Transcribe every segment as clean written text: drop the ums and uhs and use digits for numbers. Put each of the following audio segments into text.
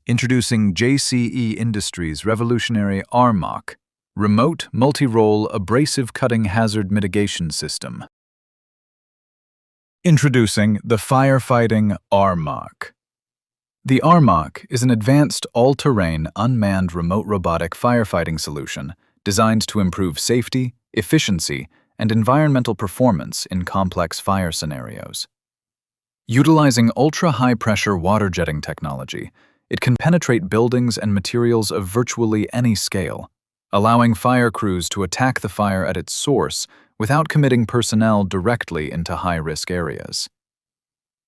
Introducing JCE Industries' revolutionary RMOC, Remote Multi-Role Abrasive Cutting Hazard Mitigation System. Introducing the firefighting RMOC. The RMOC is an advanced all-terrain unmanned remote robotic firefighting solution designed to improve safety, efficiency, and environmental performance in complex fire scenarios. Utilizing ultra-high-pressure water jetting technology, it can penetrate buildings and materials of virtually any scale, allowing fire crews to attack the fire at its source without committing personnel directly into high-risk areas.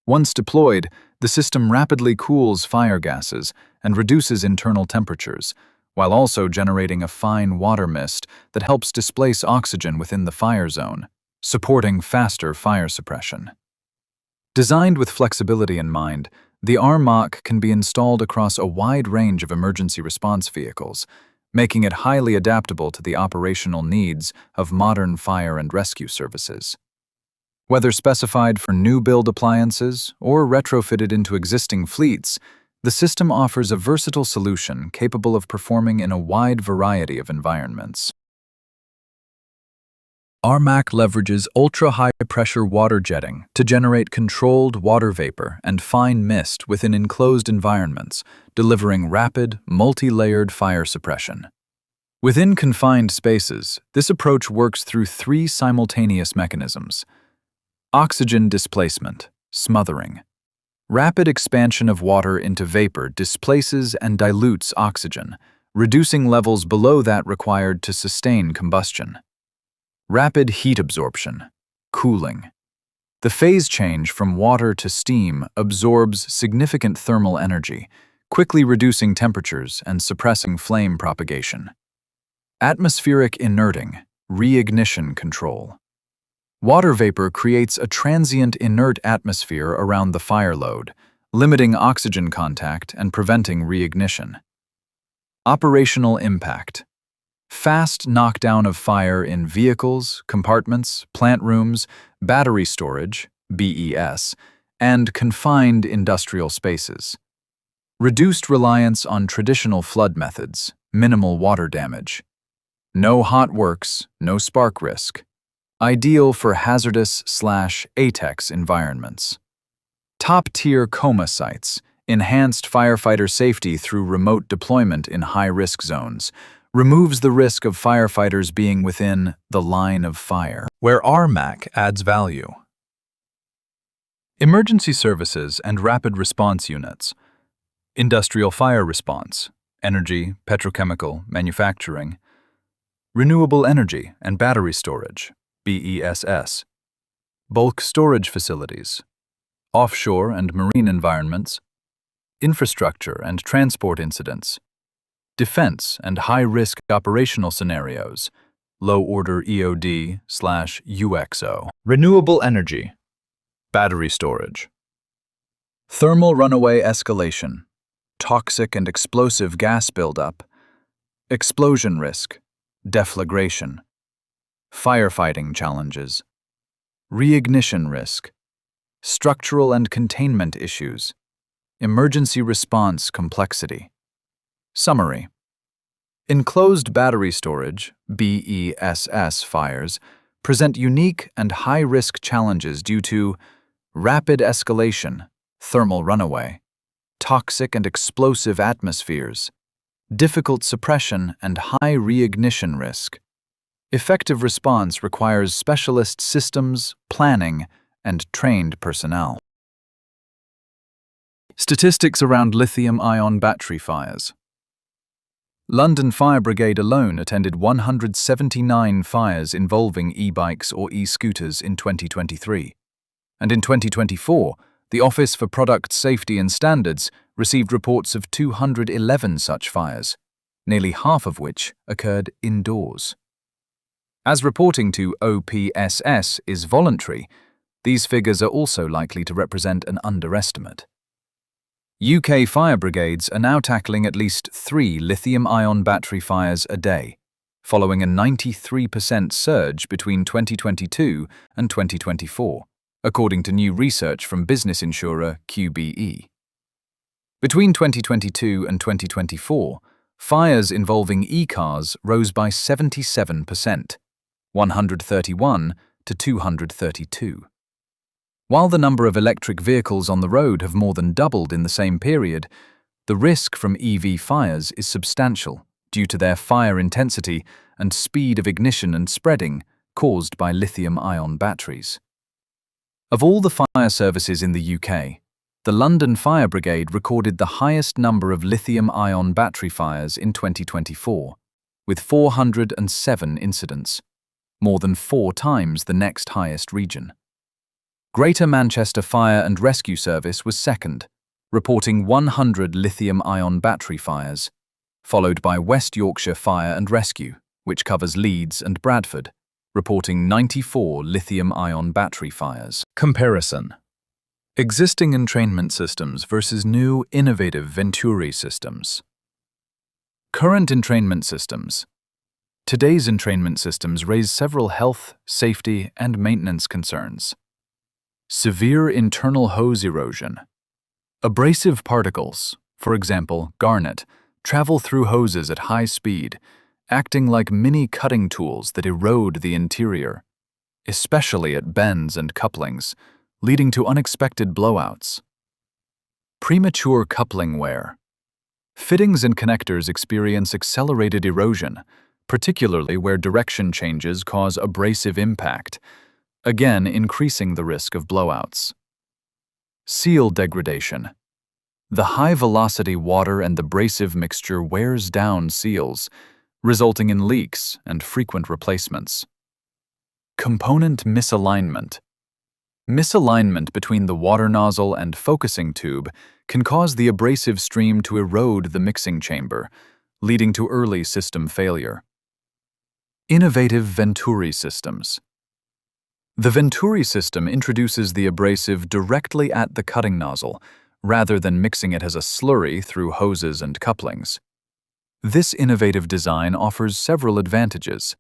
Once deployed, the system rapidly cools fire gases and reduces internal temperatures, while also generating a fine water mist that helps displace oxygen within the fire zone, supporting faster fire suppression. Designed with flexibility in mind, the RMOC can be installed across a wide range of emergency response vehicles, making it highly adaptable to the operational needs of modern fire and rescue services. Whether specified for new build appliances or retrofitted into existing fleets, the system offers a versatile solution capable of performing in a wide variety of environments. RMOC leverages ultra-high-pressure water jetting to generate controlled water vapor and fine mist within enclosed environments, delivering rapid, multi-layered fire suppression. Within confined spaces, this approach works through three simultaneous mechanisms: oxygen displacement, smothering. Rapid expansion of water into vapor displaces and dilutes oxygen, reducing levels below that required to sustain combustion. Rapid heat absorption, cooling. The phase change from water to steam absorbs significant thermal energy, quickly reducing temperatures and suppressing flame propagation. Atmospheric inerting, reignition control. Water vapor creates a transient inert atmosphere around the fire load, limiting oxygen contact and preventing reignition. Operational impact. Fast knockdown of fire in vehicles, compartments, plant rooms, battery storage, BES, and confined industrial spaces. Reduced reliance on traditional flood methods, minimal water damage. No hot works, no spark risk. Ideal for hazardous/ATEX environments. Top-tier coma sites, enhanced firefighter safety through remote deployment in high-risk zones, removes the risk of firefighters being within the line of fire, where RMOC adds value. Emergency services and rapid response units. Industrial fire response, energy, petrochemical, manufacturing. Renewable energy and battery storage, BESS. Bulk storage facilities. Offshore and marine environments. Infrastructure and transport incidents. Defense and high-risk operational scenarios, low-order EOD/UXO. Renewable energy, battery storage. Thermal runaway escalation, toxic and explosive gas buildup, explosion risk, deflagration, firefighting challenges, reignition risk, structural and containment issues, emergency response complexity. Summary. Enclosed battery storage, BESS fires, present unique and high-risk challenges due to rapid escalation, thermal runaway, toxic and explosive atmospheres, difficult suppression and high reignition risk. Effective response requires specialist systems, planning, and trained personnel. Statistics around lithium-ion battery fires. London Fire Brigade alone attended 179 fires involving e-bikes or e-scooters in 2023. And in 2024, the Office for Product Safety and Standards received reports of 211 such fires, nearly half of which occurred indoors. As reporting to OPSS is voluntary, these figures are also likely to represent an underestimate. UK fire brigades are now tackling at least 3 lithium-ion battery fires a day, following a 93% surge between 2022 and 2024, according to new research from business insurer QBE. Between 2022 and 2024, fires involving e-cars rose by 77%, 131 to 232. While the number of electric vehicles on the road have more than doubled in the same period, the risk from EV fires is substantial due to their fire intensity and speed of ignition and spreading caused by lithium-ion batteries. Of all the fire services in the UK, the London Fire Brigade recorded the highest number of lithium-ion battery fires in 2024, with 407 incidents, more than 4 times the next highest region. Greater Manchester Fire and Rescue Service was second, reporting 100 lithium-ion battery fires, followed by West Yorkshire Fire and Rescue, which covers Leeds and Bradford, reporting 94 lithium-ion battery fires. Comparison: existing entrainment systems versus new innovative Venturi systems. Current entrainment systems. Today's entrainment systems raise several health, safety, and maintenance concerns. Severe internal hose erosion. Abrasive particles, for example, garnet, travel through hoses at high speed, acting like mini cutting tools that erode the interior, especially at bends and couplings, leading to unexpected blowouts. Premature coupling wear. Fittings and connectors experience accelerated erosion, particularly where direction changes cause abrasive impact, again increasing the risk of blowouts. Seal degradation. The high-velocity water and abrasive mixture wears down seals, resulting in leaks and frequent replacements. Component misalignment. Misalignment between the water nozzle and focusing tube can cause the abrasive stream to erode the mixing chamber, leading to early system failure. Innovative Venturi systems. The Venturi system introduces the abrasive directly at the cutting nozzle, rather than mixing it as a slurry through hoses and couplings. This innovative design offers several advantages: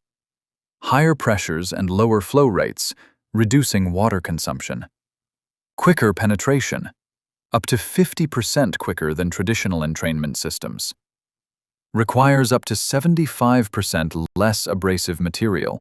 higher pressures and lower flow rates, reducing water consumption; quicker penetration, up to 50% quicker than traditional entrainment systems; requires up to 75% less abrasive material.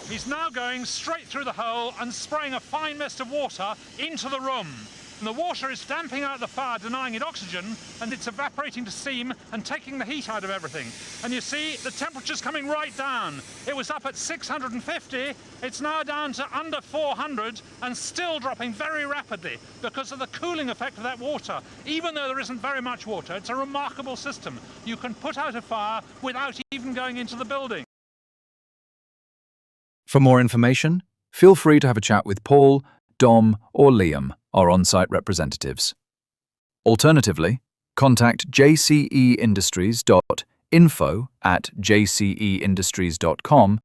He's now going straight through the hole and spraying a fine mist of water into the room. And the water is damping out the fire, denying it oxygen, and it's evaporating to steam and taking the heat out of everything. And you see the temperature's coming right down. It was up at 650, it's now down to under 400 and still dropping very rapidly because of the cooling effect of that water. Even though there isn't very much water, it's a remarkable system. You can put out a fire without even going into the building. For more information, feel free to have a chat with Paul, Dom, or Liam, our on-site representatives. Alternatively, contact jceindustries.info@jceindustries.com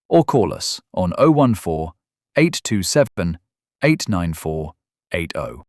or call us on 014 827 89480.